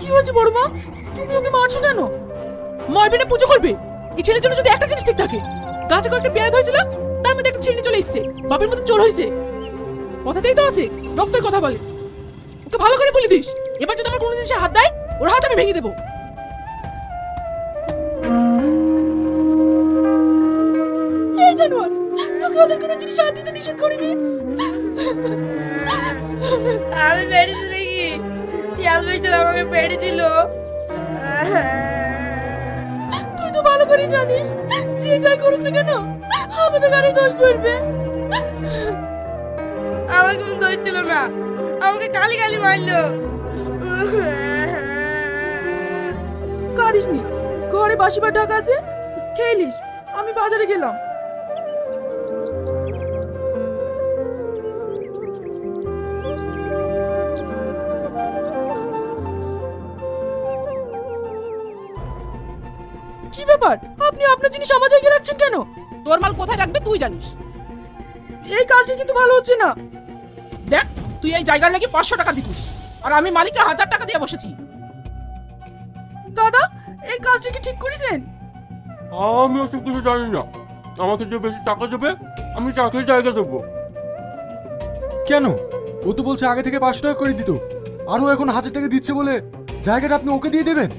কি হয়েছে বড় মা? তুমি ওকে মারছো কেন? মারবে না পুজো করবে? এই ছেলের জন্য যদি একটা জিনিস ঠিক থাকে, গাছে কয়েকটা পেয়ারা ধরেছিল, তার মধ্যে একটা ছিঁড়ে চলে এসেছে, বাপের মতো চোর হয়েছে। কথাতেই তো আছে, রক্তের কথা বলে। ওকে ভালো করে বলে দিস, এবার যদি আমার কোনো জিনিসে হাত দেয়, ওর হাত আমি ভেঙে দেবো। এই জানোয়ার, তোকে ওদের কোনো জিনিস হাত দিতে নিষেধ করিনি। আমি পেরেছি নাকি? অ্যালবেস্টার আমাকে পেরেছিল। তুই তো ভালো করে জানিস, যে যাই করুক না কেন, আমাদের গাড়ি দোষ পড়বে। আমার কোনো দোষ ছিল না, আমাকে কালি কালি মারলো। কাঁদিস নি, ঘরে বাসি ভাত ঢাকা আছে, খেয়ে নিস। আমি বাজারে গেলাম। কি ব্যাপার, আপনি আপনার জিনিস আমার জায়গায় রাখছেন কেন? তোর মাল কোথায় রাখবে তুই জানিস। এই কাজটা কিন্তু ভালো হচ্ছে না। দেখ, তুই এই জায়গার লাগি 500 টাকা দিবি, আর আমি মালিককে 1000 টাকা দিয়ে বসেছি। দাদা, এই কাজটা কি ঠিক করেছেন? আমি ওসব কিছু জানি না। আমাকে যে বেশি টাকা দেবে আমি তাকে জায়গা দেবো। কেন? ও তো বলছে আগে থেকে 500 টাকা করে দিত, আর ও এখন 1000 টাকা দিচ্ছে বলে জায়গাটা আপনি ওকে দিয়ে দেবেন?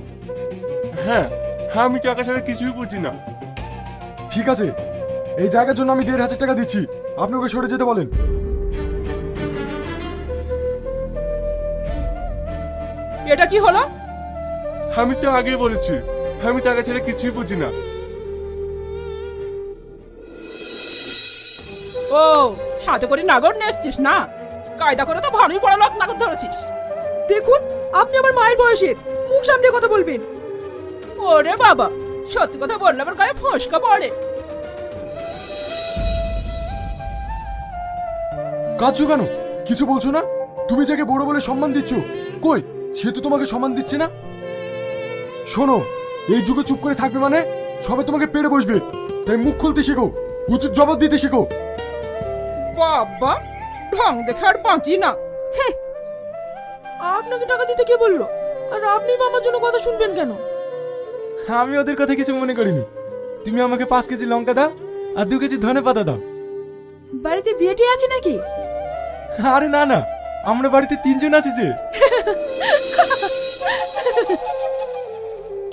হ্যাঁ হ্যাঁ, আমি টাকা ছাড়া কিছুই বুঝি না। ঠিক আছে, এই জায়গার জন্য আমি 1500 টাকা দিচ্ছি, আপনি ওকে সরে যেতে বলেন। এটা কি হলো? আমি তো আগেই বলেছি, আমি টাকা ছাড়া কিছুই বুঝি না। ও, সাথে করে নাগর নিয়ে এসছিস না? কায়দা করে তো ভালোই বড় লোক নাগর ধরেছিস। দেখুন, আপনি আমার মায়ের বয়সের, মুখ সামনে কথা বলবেন। ওরে বাবা, সত্যি কথা বললে আমার গায়ে ফসকা পড়ে। কাঁদছো কেন? কিছু বলছো না? তুমি যাকে বড় বলে সম্মান দিচ্ছ, কই সে তো তোমাকে সম্মান দিচ্ছে না। শোনো, এই যুগে চুপ করে থাকবে মানে সবে তোমাকে পেড়ে বসবে, তাই মুখ খুলতে শেখো, উচিত জবাব দিতে শেখো। বাবা, ঢং দেখে আর বাঁচি না। আপনাকে টাকা দিতে কে বললো? আর আপনি মামার জন্য কথা শুনবেন কেন? আমি ওদের কথা কিছু মনে করিনি। তুমি আমাকে 5 কেজি লঙ্কা দাও আর 2 কেজি ধনে পাতা দাও। বাড়িতে বিয়েটি আছে নাকি? আরে না না, আমরা বাড়িতে 3 জন আছি যে।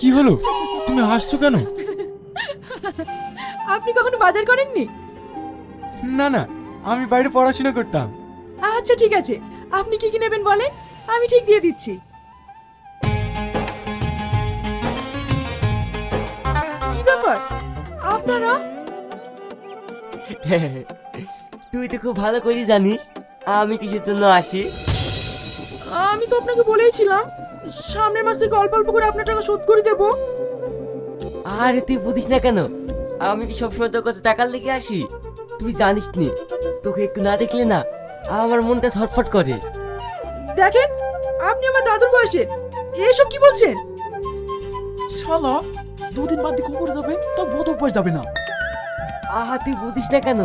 কি হলো, তুমি হাসছো কেন? আপনি কখনো বাজার করেননি? না না, আমি বাইরে পড়াশোনা করতাম। আচ্ছা ঠিক আছে, আপনি কি কি নেবেন বলেন, আমি ঠিক দিয়ে দিচ্ছি। কি ব্যাপার আপনারা? তুই তো খুব ভালো করে জানিস আমি কিসের জন্য আসি। আমি তো আপনাকে বলেইছিলাম সামনের মাস থেকে অল্প অল্প করে আপনার টাকা শোধ করে দেবো। আরে তুই বুঝিস না কেন, আমি কি সবসময় তোর কাছে টাকার লেগে আসি? তুই জানিস নি, তোকে একটু না দেখলে না আমার মনটা ছটফট করে। দেখেন, আপনি আমার দাদুর বয়সের, এসব কি বলছেন? শালা 2 দিন বাদ দিয়ে কুকুর যাবে, তো বদ অভ্যাস যাবে না। আহা তুই বুঝিস না কেন,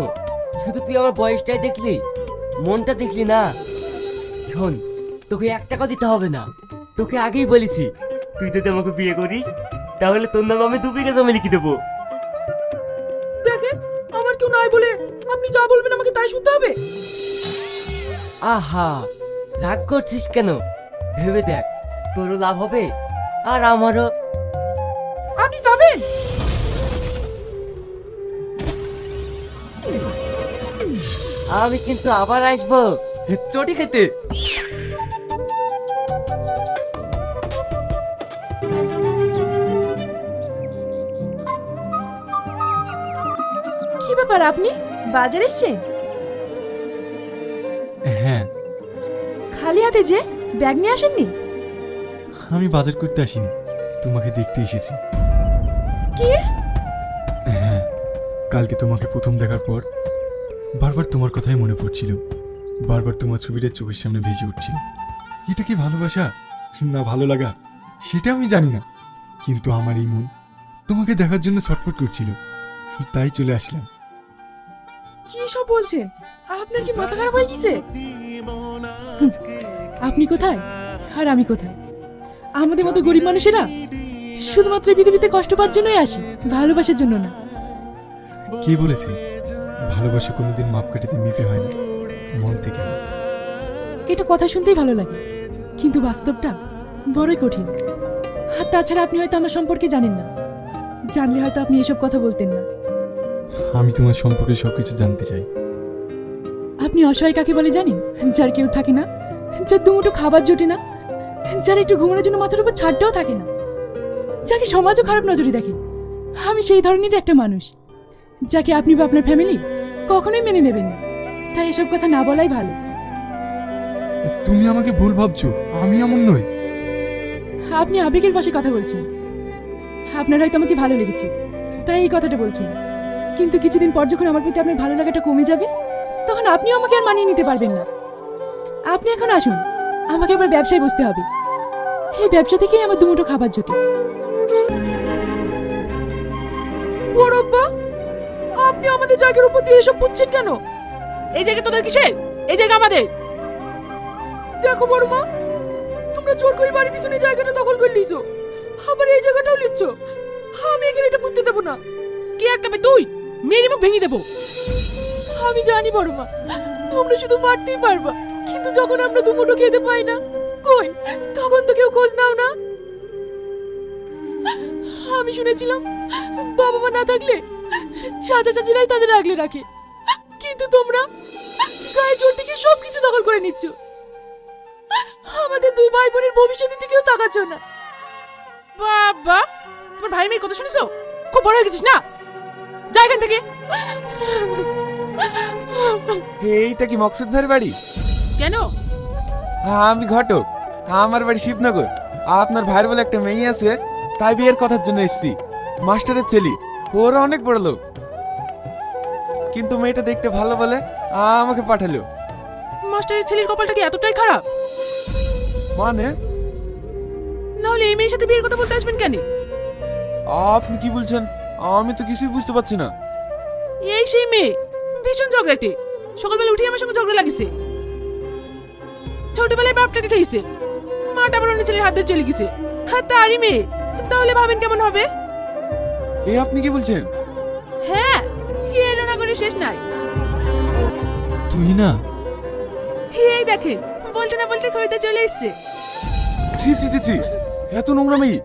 শুধু তুই আমার বয়সটাই দেখলি, মনটা দেখলি না। শোন, তোকে 1 টাকা দিতে হবে না, তোকে আগেই বলেছি তুই যদি আমাকে বিয়ে করিস তাহলে তোর নামে আমি 2 বিঘা জমি লিখে দেবো। দেখেন, আমার কেউ নাই বলে আপনি যা বলবেন আমাকে তাই শুনতে হবে? আহা রাগ করছিস কেন? ভেবে দেখ, তোরও লাভ হবে আর আমারও। আপনি যাবেন? আমি কিন্তু আবার আসবো চটি খেতে। কি ব্যাপার, আপনি বাজার এসেছেন? হ্যাঁ, খালি হাতে যে, ব্যাগ নিয়ে আসেননি? আমি বাজার করতে আসিনি, তোমাকে দেখতে এসেছি। কি? হ্যাঁ, কালকে তোমাকে প্রথম দেখার পর বারবার তোমার কথাই মনে পড়ছিল, বারবার তোমার ছবিটা চোখের সামনে ভেসে উঠছিল। এটা কি ভালোবাসা না ভালো লাগা সেটা আমি জানি না, কিন্তু আমার এই মন তোমাকে দেখার জন্য ছটফট করছিল, তাই চলে আসলাম। কি সব বলছেন? আপনার কি মাথা খারাপ হয়ে গেছে? আপনি কোথায় আর আমি কোথায়? আমাদের মতো গরিব মানুষেরা শুধুমাত্র এই পৃথিবীতে কষ্ট পাওয়ার জন্যই আসি, ভালোবাসার জন্য না। কি বলেছি? ভালোবাসা কোনোদিন মাপ কাটিতে মিটে হয় না, মন থেকে হয়। এটা কথা শুনতেই ভালো লাগে, কিন্তু বাস্তবটা বড়ই কঠিন। আর তাছাড়া আপনি হয়তো আমার সম্পর্কে জানেন না, জানলে হয়তো আপনি এসব কথা বলতেন না। আমি তোমার সম্পর্কে সবকিছু জানতে চাই। আপনি অসহায় কাকে বলে জানেন? যার কেউ থাকে না, যার দুমুঠো খাবার জোটে না, যার একটু ঘুমানোর জন্য মাথার উপর ছাদটাও থাকে না, যাকে সমাজও খারাপ নজরে দেখে। আমি সেই ধরনের একটা মানুষ, যাকে আপনি বা আপনার ফ্যামিলি কখনোই মেনে নেবেন না। তাই এসব কথা না বলাই ভালো। তুমি আমাকে ভুল ভাবছো, আমি এমন নই। আপনি আবেগের বশে কথা বলছেন। আপনার হয়তো আমাকে ভালো লেগেছে, তাই এই কথাটা বলছেন। কিন্তু কিছুদিন পর যখন আমার প্রতি আপনার ভালো লাগাটা কমে যাবে, তখন আপনিও আমাকে আর মানিয়ে নিতে পারবেন না। আপনি এখন আসুন, আমাকে আবার ব্যবসায় বসতে হবে। এই ব্যবসা থেকেই আমার দুমুঠো খাবার জোটে। বড়ব্বা, আপনি আমাদের জায়গার উপর দিয়ে এসব পুচ্ছেন কেন? এই জায়গা তোদের কিসের? এই জায়গা আমাদের। দেখো বড় মা, তোমরা জোর করে বাড়ির পিছনে জায়গাটা দখল করে নিয়েছো, আবার এই জায়গাটাও নিচ্ছ। আমি এখানে এটা পুঁততে দেবো না। কি আটকাবে তুই? মেরে মুখ ভেঙে দেবো। আমি জানি বড় মা, তোমরা শুধু মারতেই পারবা, কিন্তু যখন আমরা দুমুঠো খেতে পাই না, কই তখন তো কেউ খোঁজ নাও না। আমি শুনেছিলাম বাবা মা না থাকলে চাচা চাচিরাই তাদের আগলে রাখে, কিন্তু তোমরা গায়ে জোর থেকে সবকিছু দখল করে নিচ্ছ। আমাদের দুই ভাই বোনের ভবিষ্যতের দিকেও তাকাচ্ছ না। বাবা, তোমার ভাই মেয়ের কথা শুনেছো? খুব বড় হয়ে গেছিস না? যা এখান থেকে। এইটা কি মকসুদ ভাইয়ের বাড়ি? কেন? আমি ঘটক, আমার বাড়ি শিবনগর। আপনার ভাইয়ের বলে একটা মেয়ে আছে, তাই বিয়ের কথার জন্য এসেছি। মাস্টারের ছেলে, ওরা অনেক বড় লোক, কিন্তু মেয়েটা দেখতে ভালো বলে আমাকে পাঠালো। মাস্টারের ছেলের কপালটা কি এতটাই খারাপ? মানে নাহলে এই মেয়ের সাথে বিয়ের কথা বলতে আসবেন কেন? আপনি কি বলছেন? আমি তো কিছুই বুঝতে পারছি না। এই সেই মেয়ে, ভীষণ ঝগড়াটে। সকালবেলা উঠে আমার সঙ্গে ঝগড়া লাগিছে। ছোটবেলায় বাপটাকে খেয়েছে, মাটা আবার অন্য ছেলের হাত ধরে চলে গেছে। হ্যাঁ, তারই মেয়ে। তাহলে ভাবেন কেমন হবে? এ আপনি কি বলছেন? হ্যাঁ, এর না করে শেষ নাই। তুই না? এই দেখেন, বলতে না বলতে খরিদে চলে এসছে। ছি ছি ছি ছি, এত নোংরা মেয়ে,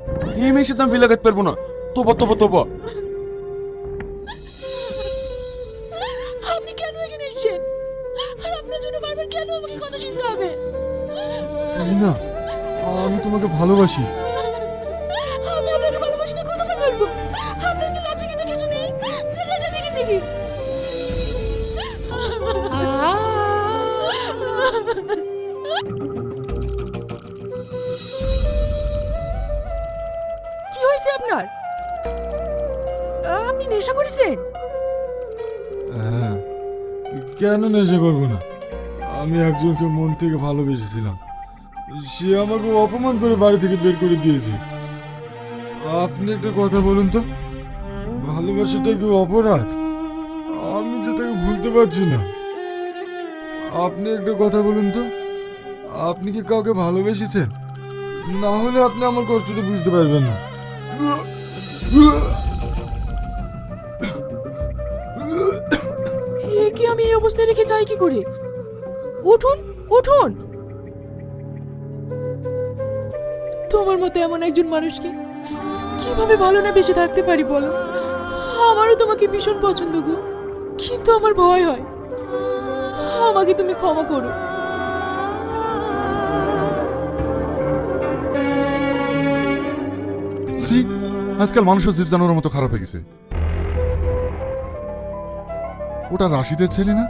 এই মেয়ের সাথে আমি বিয়ে লাগাতে পারবো না। তোবা তোবা তোবা। আপনি কেন এখানে এসেছেন? আর আপনার জন্য বারবার কেন আমাকে কথা শুনতে হবে? তুই না, আমি তোমাকে ভালোবাসি। আমি আপনাকে ভালোবাসি না, কতবার বলবো? আপনার কি লজ্জা কিনা কিছু নেই? লজ্জা দেখে দেখি। কি হয়েছে আপনার? আপনি নেশা করেছেন? হ্যাঁ, কেন নেশা করবো না? আমি একজনকে মন থেকে ভালোবেসেছিলাম, সে আমাকে অপমান করে বাড়ি থেকে বের করে দিয়েছে। আপনি একটা কথা বলুন তো, ভালোবাসাটা কি অপরাধ? আমি যে তাকে ভুলতে পারছি না। আপনি একটা কথা বলুন তো, আপনি কি কাউকে ভালোবেসেছেন? না হলে আপনি আমার কষ্টটা বুঝতে পারবেন না। কি আমি এই অবস্থায় রেখে যাই কি করে? উঠুন, উঠুন। তোমার মতো এমন একজন মানুষকে কিভাবে ভালো না বেঁচে থাকতে পারি বলো? আমারও তোমাকে ভীষণ পছন্দ গো, কিন্তু আমার ভয় হয়। আমাকে তুমি ক্ষমা করো। আজকাল মানুষের জীব জানোয়ারের মতো খারাপ হয়ে গেছে। ওটা রাশিদের ছেলে না?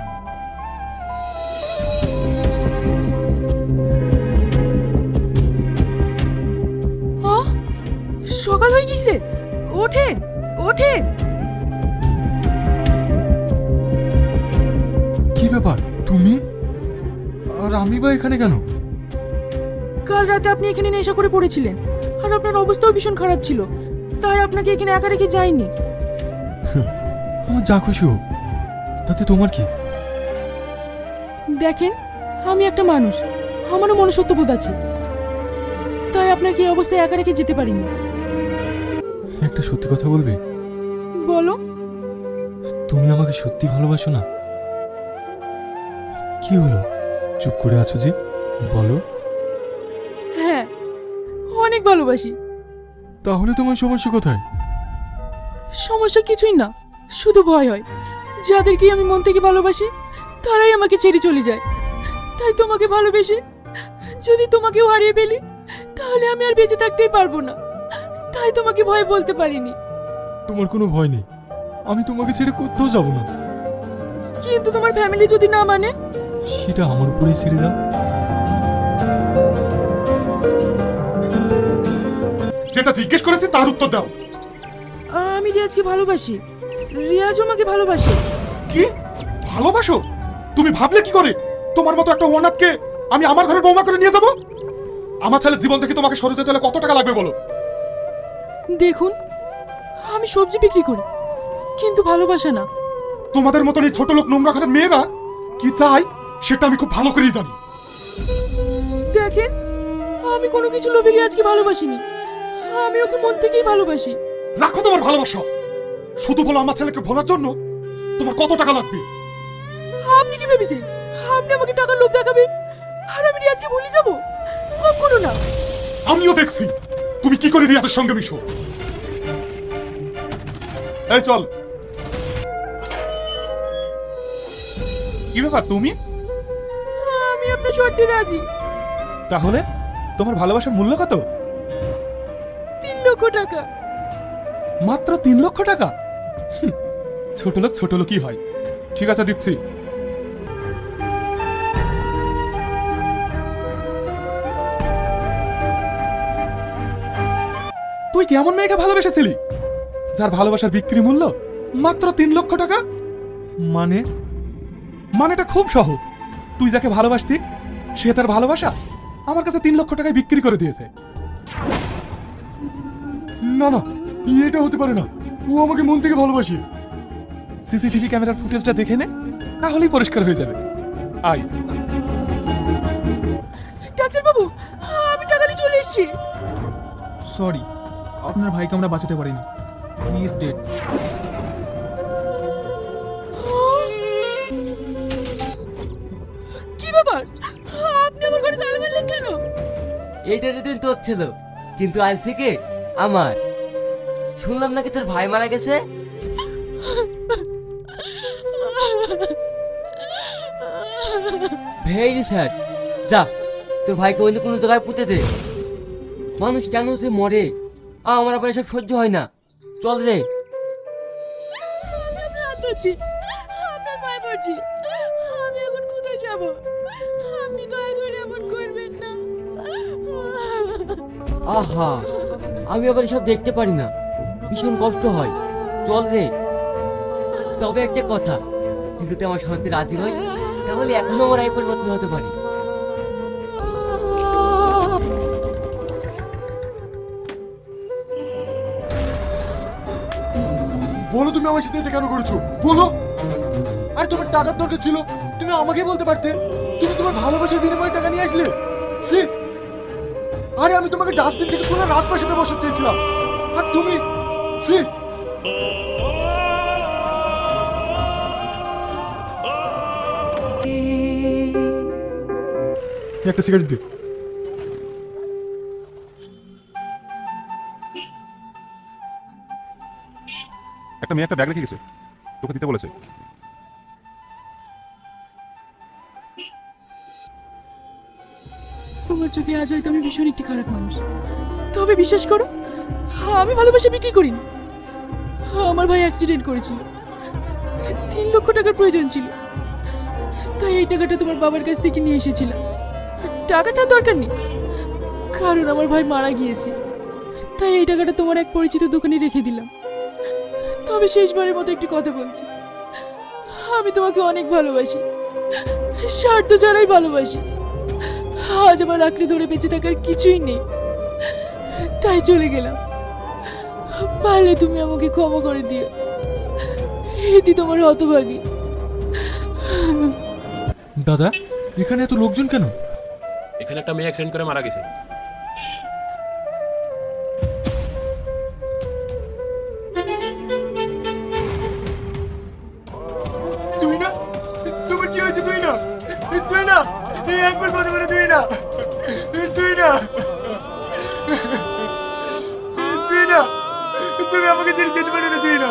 সকাল হয়ে গেছে, ওঠেন ওঠেন। কি ব্যাপার, তুমি? আর আমি বা এখানে কেন? কাল রাতে আপনি এখানে নেশা করে পড়েছিলেন, আর আপনার অবস্থাও ভীষণ খারাপ ছিল, তাই আপনাকে এখানে একা রেখে যাইনি। আমার যা খুশি হোক, তাতে তোমার কি? দেখেন, আমি একটা মানুষ, আমারও মনুষ্যত্ববোধ আছে। তাই তাই আপনাকে এই অবস্থায় একা রেখে যেতে পারিনি। একটা সত্যি কথা বলবে? বলো। তুমি আমাকে সত্যি ভালোবাসো না? কি হলো, চুপ করে আছো যে? বলো। হ্যাঁ, অনেক ভালোবাসি। তাহলে তোমার সমস্যা কোথায়? সমস্যা কিছুই না, শুধু ভয় হয় যাদেরকে আমি মন থেকে ভালোবাসি তারাই আমাকে ছেড়ে চলে যায়। তাই তোমাকে ভালোবেসে যদি তোমাকেও হারিয়ে ফেলি তাহলে আমি আর বেঁচে থাকতেই পারবো না। তাই তোমাকে ভয় বলতে পারিনি। তোমার কোনো ভয় নেই, আমি তোমাকে ছেড়ে কোথাও যাব না। কিন্তু তোমার ফ্যামিলি যদি না মানে? সেটা আমার উপরেই ছেড়ে দাও। যেটা জিজ্ঞেস করেছে তার উত্তর দাও। আমি রিয়াজকে ভালোবাসি, রিয়াজও আমাকে ভালোবাসে। কি ভালোবাসো? তুমি ভাবলে কি করে তোমার মতো একটা অনাথকে আমি আমার ঘরে বৌমা করে নিয়ে যাব? আমার ছেলের জীবন থেকে তোমাকে সরে যেতে হলে কত টাকা লাগবে বলো? দেখুন, আমি সবজি বিক্রি করি, কিন্তু ভালোবাসা না। তোমাদের মতন এই ছোট লোক নোংরা ঘরের মেয়েরা কি চায় সেটা আমি খুব ভালো করেই জানি। দেখেন, আমি কোনো কিছু লোভে রিয়াজকে ভালোবাসিনি, আমি ওকে মন থেকেই ভালোবাসি। রাখো তোমার ভালোবাসা, শুধু বলো আমার ছেলেকে ভোলার জন্য তোমার কত টাকা লাগবে? আপনি কি ভেবেছেন আপনি আমাকে টাকার লোভ দেখাবেন আর আমি রিয়াজকে ভুলে যাব? কখনো না। আমিও দেখছি তুমি কি করে রিয়াজের সঙ্গে মিশো। এই চল। কি ব্যাপার তুমি? আমি আপনার শর্তে রাজি। তাহলে তোমার ভালোবাসার মূল্য কত? 3 লক্ষ টাকা। মাত্র 3 লক্ষ টাকা? ছোট লোকই হয়। ঠিক আছে, দিচ্ছি। তুই কেমন মেয়েকে ভালোবেসেছিলি যার ভালোবাসার বিক্রি মূল্য মাত্র 3 লক্ষ টাকা? মানেটা খুব সহজ। তুই যাকে ভালোবাসতি সে তার ভালোবাসা আমার কাছে 3 লক্ষ টাকায় বিক্রি করে দিয়েছে। না না, এটা হতে পারে না, ও আমাকে মন থেকে ভালোবাসে। সিসিটিভি ক্যামেরার ফুটেজটা দেখে নে, তাহলেই পরিষ্কার হয়ে যাবে। আয়। ডাক্তার বাবু, আমি টাকা নিয়ে চলে এসেছি। সরি, আপনার ভাইকে আমরা বাঁচাতে পারিনি, হি ইজ ডেড। কি ব্যাপার, আপনি আমার ঘরে তালা মারলেন কেন? এইটা যেদিন তোর ছিল, কিন্তু আজ থেকে আমার। শুনলাম নাকি তোর ভাই মারা গেছে। Very sad. যা, তোর ভাইকে অন্য কোনো জায়গায় পুঁতে দে। মানুষ কেন যে মরে, আমার আবার এসব সহ্য হয় না। চল রে। আমি আপনার হাত ধরছি, আপনার পায়ে পড়ছি। আমি এখন কোথায় যাব? আপনি দয়া করে এমন করবেন না। আহা, আমি আবার এসব দেখতে পারি না, ভীষণ কষ্ট হয়। চল রে। তবে একটা কথা, তুই যদি আমার সাথে রাজি হস তাহলে এখনো আমার আয় পরিবর্তন হতে পারে। বলো তুমি আমার সাথে এটা কেন করেছো, বলো। আর তোমার টাকার দরকার ছিল, তুমি আমাকে বলতে পারতে। তুমি তোমার ভালোবাসার বিনিময়ে টাকা নিয়ে আসলে। ছি! আরে আমি তোমাকে ডাস্টবিন থেকে পুরো রাজপ্রাসাদে বসাতে চেয়েছিলাম, আর তুমি ছি! একটা সিগারেট দে। একটা মেয়ে একটা ব্যাগ রেখে গেছে, তোকে দিতে বলেছে। তোমার চোখে আজ হয়তো আমি ভীষণ একটি খারাপ মানুষ, তবে বিশ্বাস করো, আমি ভালোবাসা বিক্রি করিনি। আমার ভাই অ্যাক্সিডেন্ট করেছিল, 3 লক্ষ টাকার প্রয়োজন ছিল, তাই এই টাকাটা তোমার বাবার কাছ থেকে নিয়ে এসেছিলাম। টাকাটা দরকার নেই, কারণ আমার ভাই মারা গিয়েছে। তাই এই টাকাটা তোমার এক পরিচিত দোকানে রেখে দিলাম। তবে শেষবারের মতো একটি কথা বলছি, আমি তোমাকে অনেক ভালোবাসি, স্বার্থ ছাড়াই ভালোবাসি। আজ আমার আঁকড়ে ধরে বেঁচে থাকার কিছুই নেই, তাই চলে গেলাম। পারলে তুমি আমাকে ক্ষমা করে দিও, এটি তোমার হতভাগী। দাদা, এখানে এত লোকজন কেন? এখানে একটা মেয়ে অ্যাক্সিডেন্ট করে মারা গেছে। একবার কথা বলে তুই না, তুই না, তুই না, তুমি আমাকে ছেড়ে যেতে পারো না, তুই না।